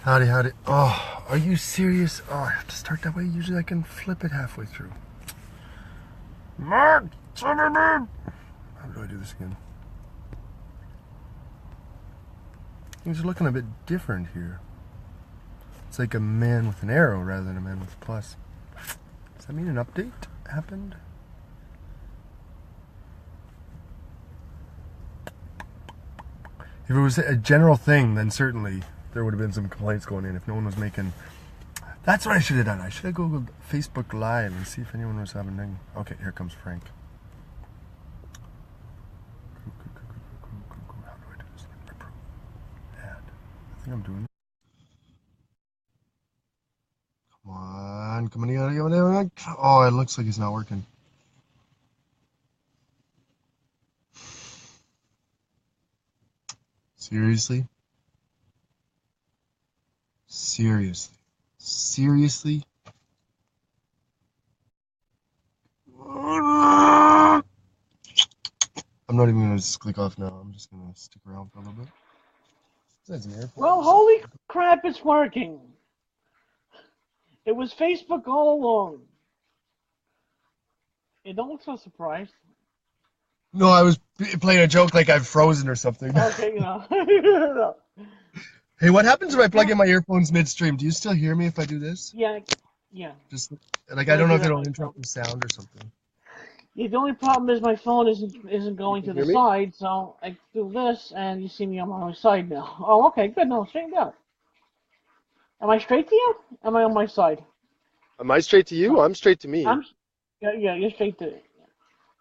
Howdy, howdy. Oh, are you serious? Oh, I have to start that way. Usually I can flip it halfway through. Mark, how do I do this again? Things are looking a bit different here. It's like a man with an arrow rather than a man with a plus. Does that mean an update happened? If it was a general thing, then certainly there would have been some complaints going in if no one was making... That's what I should have done. I should have Googled Facebook Live and see if anyone was having anything. Okay, here comes Frank. How do I do this? Approve. Add. I think I'm doing it. Come on. Come on. Oh, it looks like it's not working. Seriously? Seriously? Seriously? I'm not even going to click off now. I'm just going to stick around for a little bit. Well, holy crap, it's working. It was Facebook all along. You don't look so surprised. No, I was playing a joke like I've frozen or something. Okay, you know. Hey, what happens if I plug in my earphones midstream? Do you still hear me if I do this? Yeah. Just like I don't know if it'll interrupt the sound or something. Yeah, the only problem is my phone isn't going to the me? side, so I do this, and you see me on my side now. Oh, okay, good. No, straightened out. Am I straight to you? Am I on my side? Am I straight to you? I'm straight to me. Yeah, you're straight to it.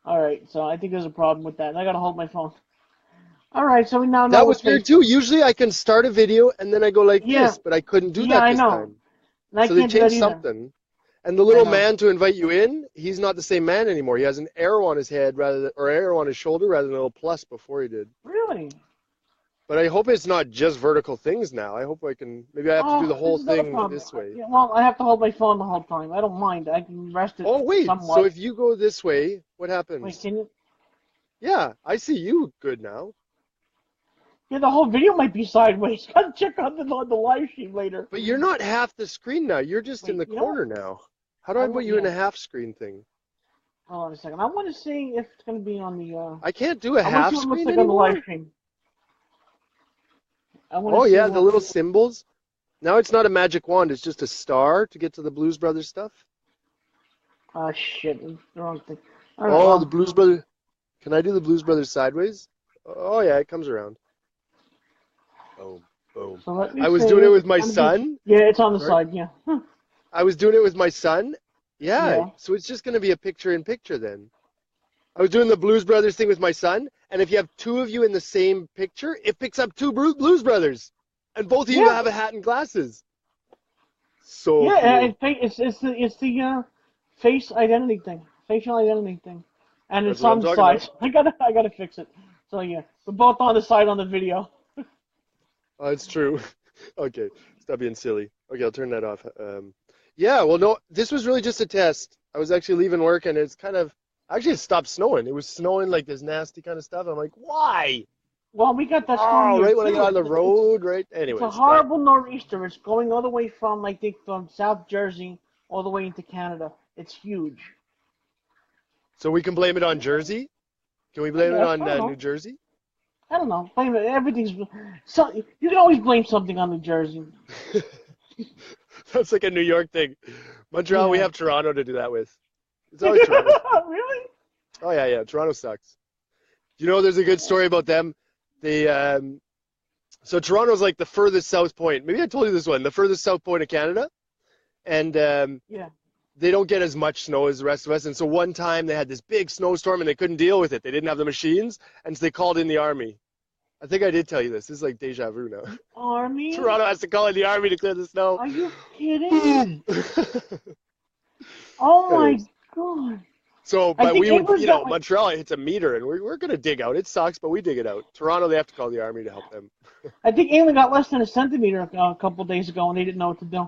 All right, so I think there's a problem with that. I gotta hold my phone. All right, so we now know That was what weird Facebook. too. Usually I can start a video and then I go like Yeah, this, but I couldn't do yeah, that I this know. time. And I So they can't do that changed either. something. And the I little know. man to invite you in, he's not the same man anymore. He has an arrow on his head or arrow on his shoulder rather than a little plus before he did. Really? But I hope it's not just vertical things now. I hope maybe I have to do the Oh, this whole is not a thing problem. this way. Yeah, well, I have to hold my phone the whole time. I don't mind. I can rest it Oh, wait. So somewhat. if you go this way, what Wait, happens? can you? Yeah, I see you good now. Yeah, the whole video might be sideways. Gotta check on the live stream later. But you're not half the screen now. You're just in Wait, the you know what? corner now. How do I put you in a half screen thing? Hold on a second. I want to see if it's gonna be on the. I can't do a I want to see half what it looks screen like on the live anymore? stream. I want Oh, to see yeah, the what. little symbols. Now it's not a magic wand. It's just a star to get to the Blues Brothers stuff. Oh shit! It's the wrong thing. All right, Oh, the well. Blues Brothers. Can I do the Blues Brothers sideways? Oh, yeah, it comes around. Boom, boom. So let me I was see. doing it with It's my gonna be. son. Yeah, it's on the Sorry. side. Yeah. I was doing it with my son. Yeah, Yeah. so it's just going to be a picture-in-picture then. I was doing the Blues Brothers thing with my son, and if you have two of you in the same picture, it picks up two Blues Brothers, and both of you Yeah. have a hat and glasses. So Yeah. cool. It's the face identity thing, facial identity thing, and That's it's what I'm on the talking about. side. I gotta fix it. So yeah, we're both on the side on the video. Oh, it's true. Okay, stop being silly. Okay, I'll turn that off. Yeah, well, no, this was really just a test. I was actually leaving work, and actually, it stopped snowing. It was snowing like this nasty kind of stuff. I'm like, why? Well, we got that storm Oh, here right when I too. got on the road, right? It's a Anyways, bye. horrible nor'easter. It's going all the way from I think from South Jersey all the way into Canada. It's huge. So we can blame it on Jersey? Can we I blame it guess on I don't New know. Jersey? I don't know. Blame it. Everything's so you can always blame something on New Jersey. That's like a New York thing. Montreal, we Yeah. have Toronto to do that with. It's always Toronto. Really? Oh yeah, yeah. Toronto sucks. You know, there's a good story about them. They so Toronto's like the furthest south point. Maybe I told you this one, the furthest south point of Canada, and Yeah. they don't get as much snow as the rest of us. And so one time they had this big snowstorm and they couldn't deal with it. They didn't have the machines, and so they called in the army. I think I did tell you this. This is like deja vu now. Army? Toronto has to call in the army to clear the snow. Are you kidding? Boom. Oh my Anyways, god. so, I but think we would, England got like Montreal hits a meter, and we're going to dig out. It sucks, but we dig it out. Toronto, they have to call the army to help them. I think England got less than a centimeter a couple days ago and they didn't know what to do.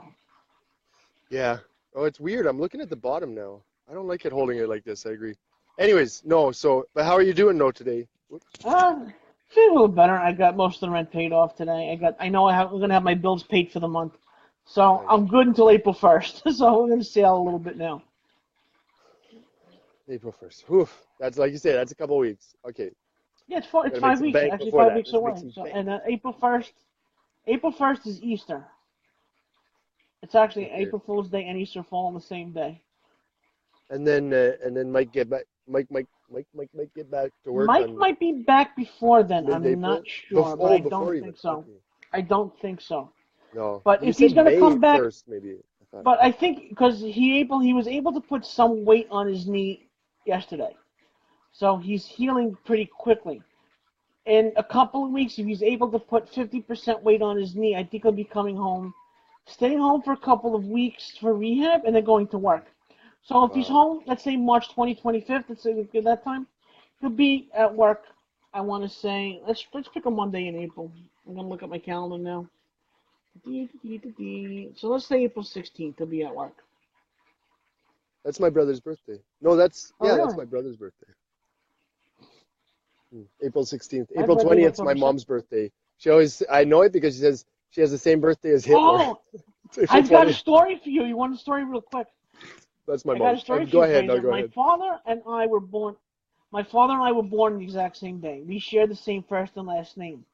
Yeah. Oh, it's weird. I'm looking at the bottom now. I don't like it holding it like this. I agree. Anyways, no. So, but how are you doing, though, today? Whoops. Uh, Feel a little better. I got most of the rent paid off today. I'm gonna have my bills paid for the month, so Nice. I'm good until April 1st. So we're gonna see out a little bit now. April 1st. Whew. That's like you say, that's a couple weeks. Okay. Yeah, it's Gotta make 5 weeks. some bank Actually, before five that. weeks Let's make away. some So bank. and April 1st is Easter. It's actually Okay. April Fool's Day and Easter fall on the same day. And then Mike get back. Mike might get back to work Mike on might be back before then. I'm not mid-April. sure, but I Before don't even. think so. Okay. I don't think so. No, But you if he's said gonna May come back, 1st, maybe. I thought. but I think because he was able to put some weight on his knee yesterday, so he's healing pretty quickly. In a couple of weeks, if he's able to put 50% weight on his knee, I think he'll be coming home, staying home for a couple of weeks for rehab, and then going to work. So if he's Wow. home, let's say March 20, 25th, let's say at that time, he'll be at work. I want to say let's pick a Monday in April. I'm gonna look at my calendar now. So let's say April 16th, he'll be at work. That's my brother's birthday. No, Oh that's really? my brother's birthday. April 16th. My April birthday's 20th is my October 2nd. mom's birthday. She always, I know it because she says she has the same birthday as Hitler. Oh, It's April I've got a 20th. story for you. You want a story real quick? That's my I got a mom. story for Go you, ahead. No, Fraser. go My ahead. father and I were born. My father and I were born the exact same day. We share the same first and last name.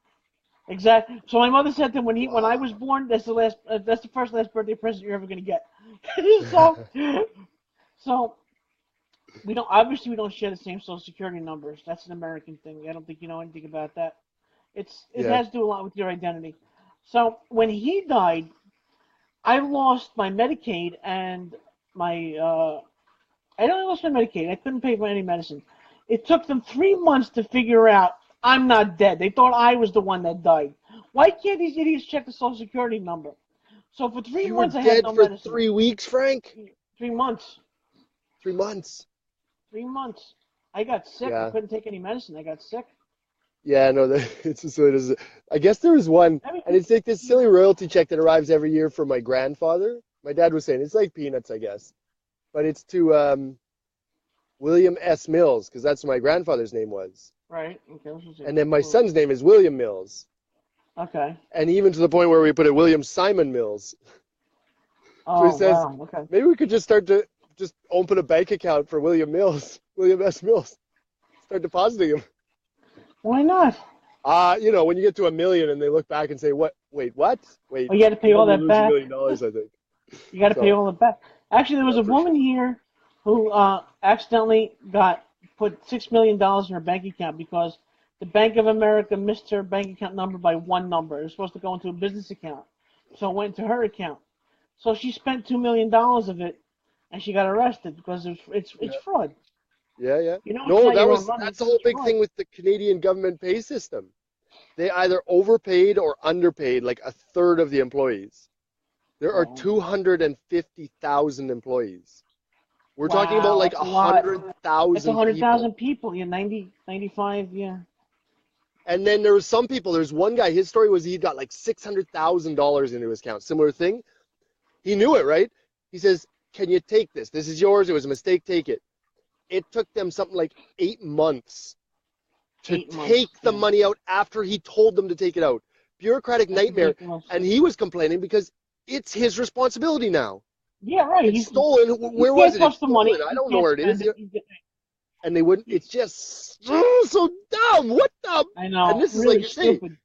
Exact. So my mother said that when I was Wow. born, that's the first last birthday present you're ever gonna get. so so we don't share the same social security numbers. That's an American thing. I don't think you know anything about that. It Yeah. has to do a lot with your identity. So when he died, I lost my Medicaid and my I only lost my Medicaid. I couldn't pay for any medicine. It took them 3 months to figure out I'm not dead. They thought I was the one that died. Why can't these idiots check the Social Security number? So for three You were months I had dead no for medicine. 3 weeks, Frank? 3 months. 3 months. 3 months. I got sick. I Yeah. couldn't take any medicine. I got sick. Yeah, no, it's so it is. I guess there was one, and Everything. it's like this silly royalty check that arrives every year for my grandfather. My dad was saying it's like peanuts, I guess, but it's to William S. Mills because that's what my grandfather's name was. Right. Okay. Let's just see. And then my son's name is William Mills. Okay. And even to the point where we put it William Simon Mills. So he Oh says, wow. Okay. maybe we could just start to just open a bank account for William Mills, William S. Mills. Start depositing him. Why not? When you get to 1 million and they look back and say, what? Wait, what? Wait, Oh, you got to pay and then all you that lose a back. million dollars, I think. You got to pay So, all that back. Actually, there was yeah, a for sure. woman here who accidentally got put $6 million in her bank account because the Bank of America missed her bank account number by one number. It was supposed to go into a business account, so it went into her account. So she spent $2 million of it, and she got arrested because it's Yeah, fraud. yeah, yeah. You know, it's No, not your own money; that's the whole it's big fraud. thing with the Canadian government pay system. They either overpaid or underpaid like a third of the employees. There are Oh, 250,000 employees. We're talking about wow, like that's a a lot. hundred That's a thousand hundred people. thousand people. Yeah, 90, 95. Yeah. And then there was some people. There's one guy. His story was he got like $600,000 into his account. Similar thing. He knew it, right? He says, "Can you take this? This is yours. It was a mistake. Take it." It took them something like 8 months to 8 months. take the Yeah, money out after he told them to take it out. Bureaucratic that's nightmare. ridiculous. And he was complaining because it's his responsibility now. Yeah, right. It's stolen. You Where was can't it? It's touch the money. stolen. I You don't know can't where it is. spend it. And they wouldn't. It's just so dumb. What the? I And know, this is like really you say, stupid.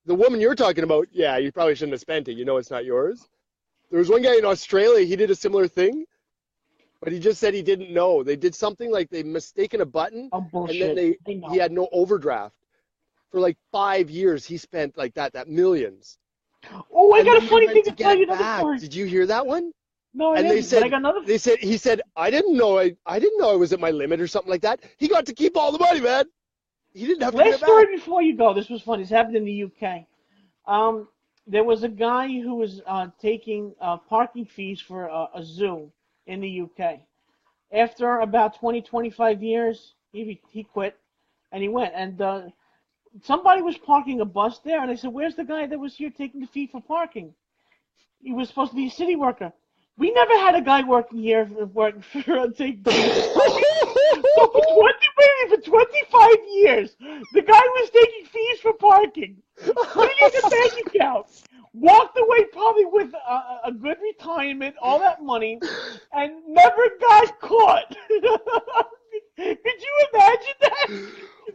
the woman you're talking about. Yeah, you probably shouldn't have spent it. You know it's not yours. There was one guy in Australia. He did a similar thing, but he just said he didn't know. They did something like they mistaken a button, Oh and then bullshit. I he know. had no overdraft for like 5 years. He spent like that millions, Oh, I and got a then they funny went thing to to tell get you. it Another back. story. Did you hear that one? No, I And didn't. But I got another. he said I didn't know I didn't know I was at my limit or something like that. He got to keep all the money, man. He didn't have to give Last it back. story before you go. This was funny. This happened in the UK. Um, there was a guy who was taking parking fees for a zoo in the UK. After about 20, 25 years, he quit and he went. And somebody was parking a bus there, and I said, "Where's the guy that was here taking the fee for parking?" He was supposed to be a city worker. We never had a guy working here working for taking fees for parking. So for 25 years, the guy was taking fees for parking, put it in the bank account, walked away probably with a good retirement, all that money, and never got caught. Could you imagine that?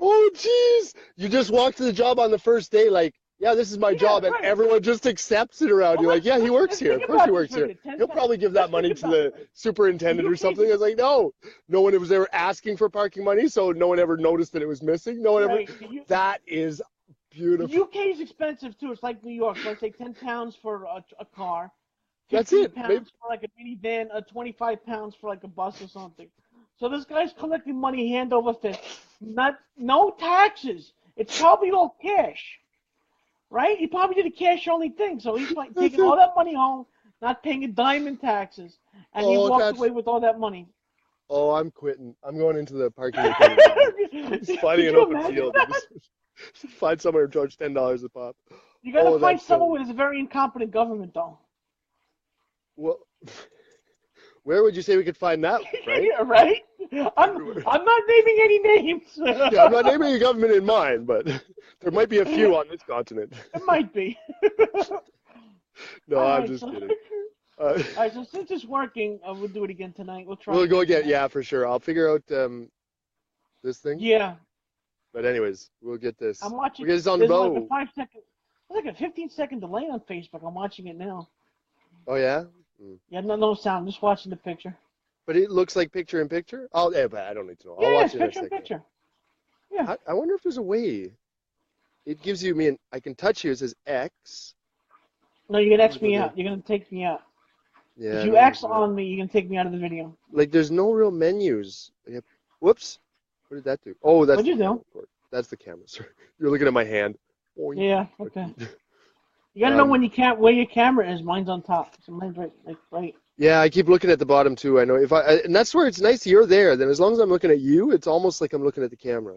Oh, jeez. You just walk to the job on the first day, like, yeah, this is my Yeah, job, and right. everyone just accepts it around Well, you. Like, yeah, he works let's here. think Of course he about this works for a here. minute. He'll probably give that Let's think money to about the superintendent or something. UK's It's like, no, no one was ever asking for parking money, so no one ever noticed that it was missing. No one ever. right. That is The beautiful. UK is expensive too. It's like New York. So let's say £10 for a car, That's 15 it. Maybe pounds for like a minivan, 25 pounds for like a bus or something. So this guy's collecting money hand over fist. Not no taxes. It's probably all cash, right? He probably did a cash only thing. So he's like that's taking it. all that money home, not paying a dime in taxes, and he Oh, walked that's. away with all that money. Oh, I'm quitting. I'm going into the parking attendant business. Just finding Could an you open imagine field and that? just find somewhere and charge $10 a pop. You got to Oh, find that's someone so. with a very incompetent government, though. Well, where would you say we could find that, right? Yeah, right? I'm Everywhere. I'm not naming any names. Yeah, I'm not naming a government in mind, but there might be a few on this continent. It might be. No, All I'm right, just so kidding. Uh, since it's working, we'll do it again tonight. We'll try we'll go again again. tonight. Yeah, for sure. I'll figure out this thing. Yeah, But anyways, we'll get this. I'm We'll watching. get this on the There's like a road. 5 second, there's like a 15-second delay on Facebook. I'm watching it now. Oh yeah. Mm. Yeah, no sound. I'm just watching the picture. But it looks like picture in picture. Oh, yeah, but I don't need to know. Yeah, I'll yeah, watch it's it in a picture in second. picture. Yeah. I wonder if there's a way. It gives you me. I can touch here. It says X. No, you're gonna I'm X gonna go me there. out. You're gonna take me out. Yeah, If I you don't want X to do that. on me, you can take me out of the video. Like, there's no real menus. Yep. Whoops. What did that do? Oh, that's What'd the you camera, do? of course. That's the camera. Sorry. You're looking at my hand. Oink. Yeah. Okay. Okay. You gotta know when you can't where your camera is. Mine's on top. So mine's right. Yeah, I keep looking at the bottom too. I know and that's where it's nice you're there. Then as long as I'm looking at you, it's almost like I'm looking at the camera.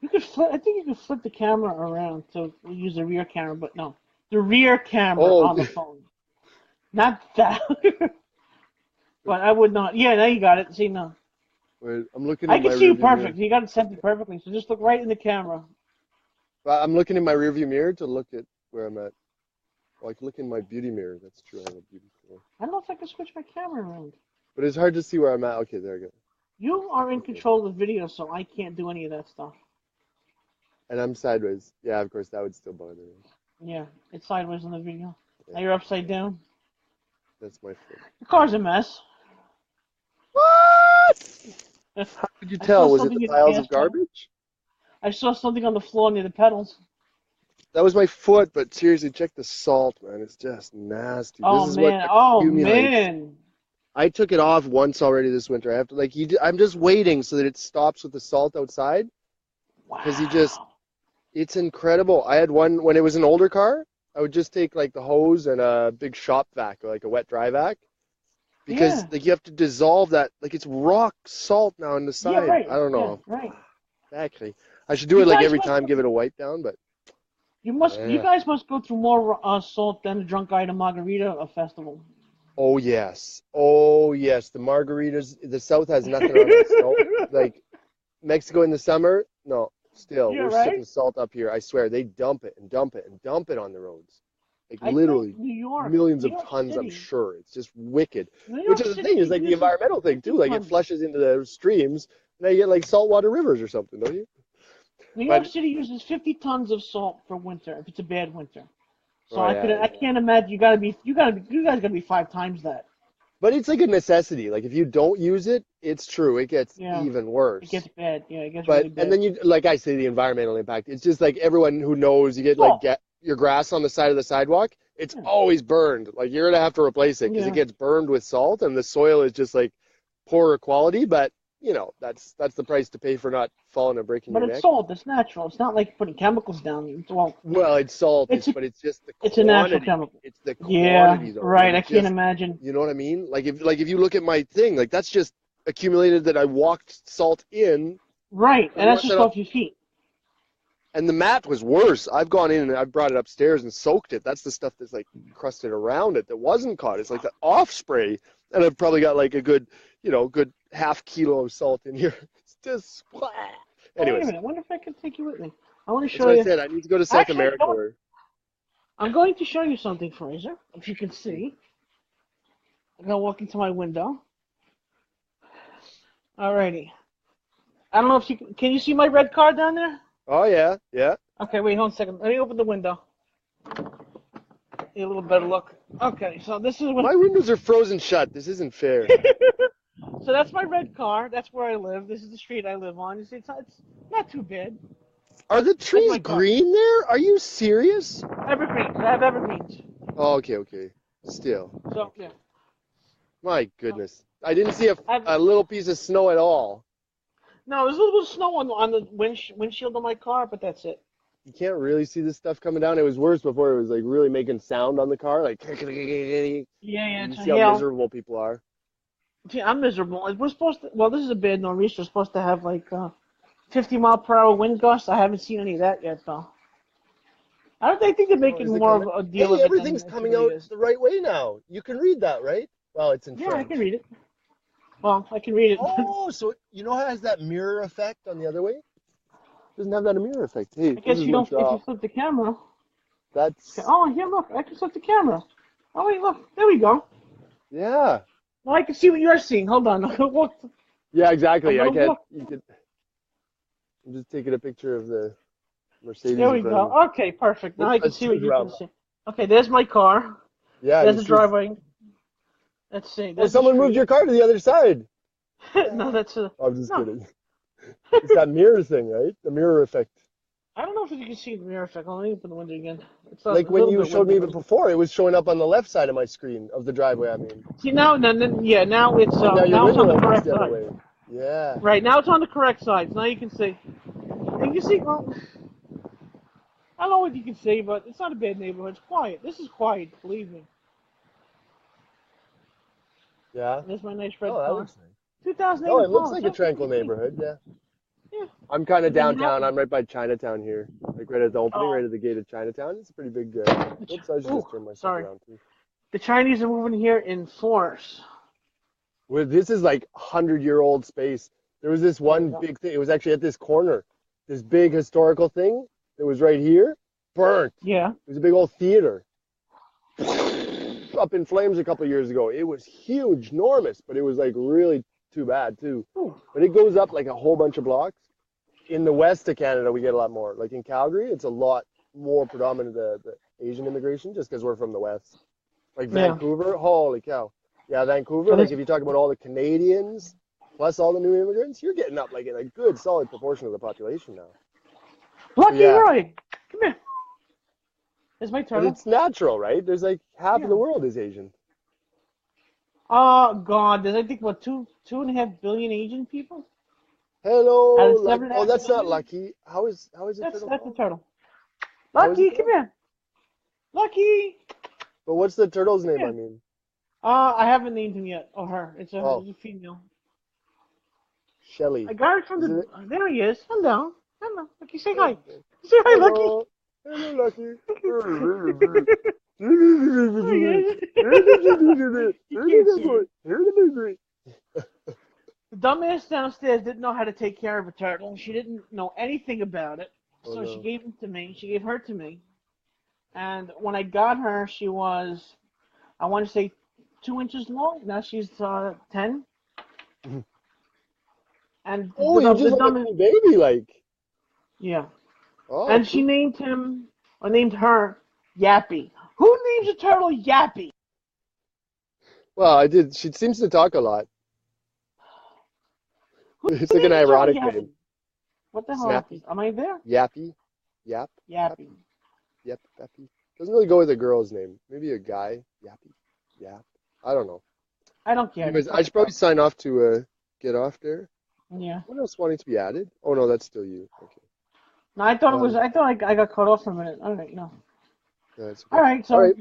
You could flip. I think you could flip the camera around to use the rear camera, but no, the rear camera Oh, on the phone, not that. But I would not. Yeah, now you got it. See, no, wait, I'm looking I in can my see you rearview mirror. perfect. You got it centered perfectly. So just look right in the camera. I'm looking in my rearview mirror to look at where I'm at. Well, I can look in my beauty mirror. That's true. I have a beauty mirror. I don't know if I can switch my camera around. But it's hard to see where I'm at. Okay, there I go. You are in Okay. control of the video, so I can't do any of that stuff. And I'm sideways. Yeah, of course, that would still bother me. Yeah, it's sideways in the video. Yeah, Now you're upside down. that's my foot. The car's a mess. What? How could you I saw tell? Was it something the near the piles gas of pedal. garbage? I saw something on the floor near the pedals. That was my foot, but seriously, check the salt, man. It's just nasty. This Oh is what man. Oh accumulates. man. I took it off once already this winter. I have to I'm just waiting so that it stops with the salt outside because Wow. it's incredible. I had one when it was an older car. I would just take like the hose and a big shop vac, or like a wet dry vac, because Yeah. like you have to dissolve that. Like it's rock salt now on the Yeah. side. Right. I don't Yeah. know. Right. Exactly. I should do You it like guys every must. time, give it a wipe down, but You yeah. guys must go through more salt than a drunk guy at a margarita festival. Oh yes. Oh yes. The margaritas, the South has nothing on us. No, like Mexico in the summer, no, still, Yeah. we're Right. shipping salt up here. I swear, they dump it and dump it and dump it on the roads. Like I think literally millions New of York tons, I'm City, sure. It's just wicked. New Which York is the thing, City is like the uses environmental thing too. 50 Like it tons. flushes into the streams, and you get like saltwater rivers or something, don't you? New York But City uses 50 tons of salt for winter if it's a bad winter. So oh yeah, I yeah. can't imagine you guys gotta be 5 times that. But it's like a necessity. Like if you don't use it, it's true. It gets Yeah, even it worse. gets bad. Yeah, it gets But really and bad. then you like I say the environmental impact. It's just like everyone who knows you get like Salt. get your grass on the side of the sidewalk. It's Yeah, always burned. Like you're gonna have to replace it because it yeah. gets burned with salt and the soil is just like poorer quality. But that's the price to pay for not falling and breaking But your it's neck. salt. It's natural. It's not like putting chemicals down. Well, Well, it's salt. it's a But it's just the it's a natural quantity. chemical. It's the Yeah, quantity though. right. Like I it can't just imagine. you know what I mean? Like if you look at my thing, like that's just accumulated that I walked salt in Right, for the and that's ones just that off your feet. And the mat was worse. I've gone in and I've brought it upstairs and soaked it. That's the stuff that's like crusted around it that wasn't caught. It's like the off spray. And I've probably got like a good, good half kilo of salt in here. It's just, Oh, wait a anyways, minute. I wonder if I can take you with me. I want to that's show what I you. said. I need to go to South Actually, you know America what? where, I'm going to show you something, Fraser. If you can see. I'm going to walk into my window. Alrighty. I don't know if you can you see my red car down there? oh yeah, yeah. Okay, wait, hold on a second. Let me open the window. Get a little better look. Okay, so this is what. My windows are frozen shut. This isn't fair. So that's my red car. That's where I live. This is the street I live on. You see, it's not too bad. Are the That's trees my car. green there? Are you serious? Evergreens. I have evergreens. Oh, okay, okay. Still. So yeah. My So, goodness. I didn't see I have, a little piece of snow at all. no, there's a little bit of snow on the windshield of my car, but that's it. You can't really see this stuff coming down. It was worse before. It was like really making sound on the car. Like, you Yeah, it's see how hail. miserable people are. See, I'm miserable. We're supposed to. Well, this is a bad nor'easter. We're supposed to have like 50-mile-per-hour wind gusts. I haven't seen any of that yet, though. I don't think they're Oh, making is it more coming? of a deal Hey, of it than everything's it coming really out is. the right way now. You can read that, right? Well, it's in Yeah, I can French. read it. Well, I can read it. Oh, so you know how it has that mirror effect on the other way? It doesn't have that mirror effect. Hey, I this guess is you don't. If you Montreal. flip the camera. Okay. That's, Oh, yeah, look. I can flip the camera. Oh, wait, look. There we go. yeah. Well, I can see what you're seeing. Hold on. I'm Yeah, exactly. I gonna can't, walk. you could, I'm just taking a picture of the Mercedes There in we front of me. go. Okay, perfect. Now Oops, I can that's see too what you can drama. see. Okay, there's my car. Yeah, There's you the see, driveway. Let's see. oh, There's the someone moved street. your car to the other side. No, that's a I'm just no. kidding. It's that mirror thing, right? The mirror effect. I don't know if you can see the mirror effect. Let me open the window again. It's a Like when little you bit showed me windy. even before, it was showing up on the left side of my screen of the driveway, I mean. See now, yeah, And now your now it's on window the opens correct the other side. way. Yeah. Right now it's on the correct side. So now you can see. And you can see. Well, I don't know what you can see, but it's not a bad neighborhood. It's quiet. This is quiet, believe me. Yeah. And there's my nice red Oh, that car. looks nice. 2008 No, it looks Impala. like a So pretty tranquil clean. neighborhood, yeah. Yeah. I'm kind of And then downtown. I'm right by Chinatown here. Like right at the opening, oh, right at the gate of Chinatown. It's a pretty big, oops, I should ooh, just turn myself sorry. around too. The Chinese are moving here in force. Well, this is like 100-year-old space. There was this There we one go. big thing. It was actually at this corner. This big historical thing that was right here, burnt. Yeah. It was a big old theater. Up in flames a couple of years ago. It was huge, enormous, but it was like really too bad too. Ooh. But it goes up like a whole bunch of blocks. In the west of Canada, we get a lot more. Like in Calgary, it's a lot more predominant the Asian immigration just because we're from the west. Like Yeah. Vancouver, holy cow. Yeah, Vancouver, But like it's if you talk about all the Canadians plus all the new immigrants, you're getting up like in a good solid proportion of the population now. So Lucky yeah, Roy. Come here. There's my but turtle. it's natural, right? There's like half of Yeah. the world is Asian. Oh God, there's I think what 2.5 billion Asian people out Hello, of luck. seven and a Oh, half that's not billion. lucky. How is a turtle That's the called? turtle. How is it Lucky, come called? here. Lucky. But what's the turtle's Come name? I here. mean, I haven't named him yet, or her. oh, It's a female. I Shelly. got it from Is the. it? There he is. Hello. Hello. Lucky, say hi. Okay. Say hi, Lucky. Hello. Hello, Lucky. There he is. You can't see it. The dumbass downstairs didn't know how to take care of a turtle. She didn't know anything about it, Oh so she no. gave him to me. She gave her to me, and when I got her, she was, I want to say, 2 inches long. Now she's 10. And Oh, you the just have a dumbest, mini baby, like. yeah. Oh, And she cool. named him, or named her, Yappy. Who names a turtle Yappy? Well, I did. She seems to talk a lot. Who It's like an names a turtle ironic Yappy? name. What the hell Snappy, happens? Am I there? Yappy, Yap, Yappy. Yappy, Yep, Yappy. Doesn't really go with a girl's name. Maybe a guy, Yappy, Yap. I don't know. I don't care. Anyways, Just I let should it go. probably sign off to get off there. Yeah. What else wanting to be added? Oh no, that's still you. Okay. No, I thought it was. Um, I thought I got cut off for a minute. All right, no. no, that's All okay. right, All so right.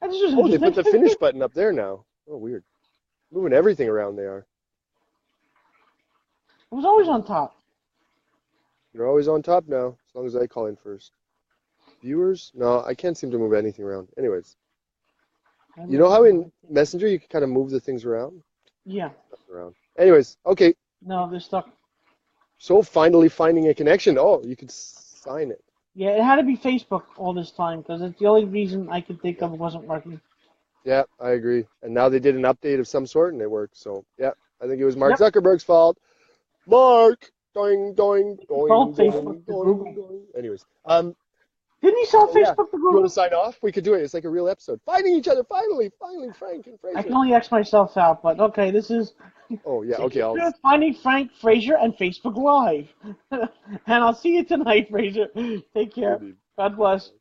this was Oh, they put the finish interesting. button up there now. Oh, weird. Moving everything around they are. It was always on top. You're always on top now, as long as I call in first. Viewers? No, I can't seem to move anything around. Anyways, I you know moved how it in around. Messenger you can kind of move the things around? Yeah. Nothing around. Anyways, okay. No, they're stuck. So finally finding a connection. Oh, you could sign it. Yeah, it had to be Facebook all this time because it's the only reason I could think Yeah. of it wasn't working. Yeah, I agree. And now they did an update of some sort and it works. So yeah, I think it was Mark Yep. Zuckerberg's fault. Mark, doing, doing, Sold doing, Facebook doing, to doing, Google. doing. Anyways, Didn't he sell so yeah, Facebook to you want to Google? sign off? We could do it. It's like a real episode. Finding each other finally, finally, Frank and I can Fraser. only X myself out, but okay, this is Oh yeah, okay. Secret Truth Finding Frank, Fraser, and Facebook Live. And I'll see you tonight, Fraser. Take care. Indeed. God bless.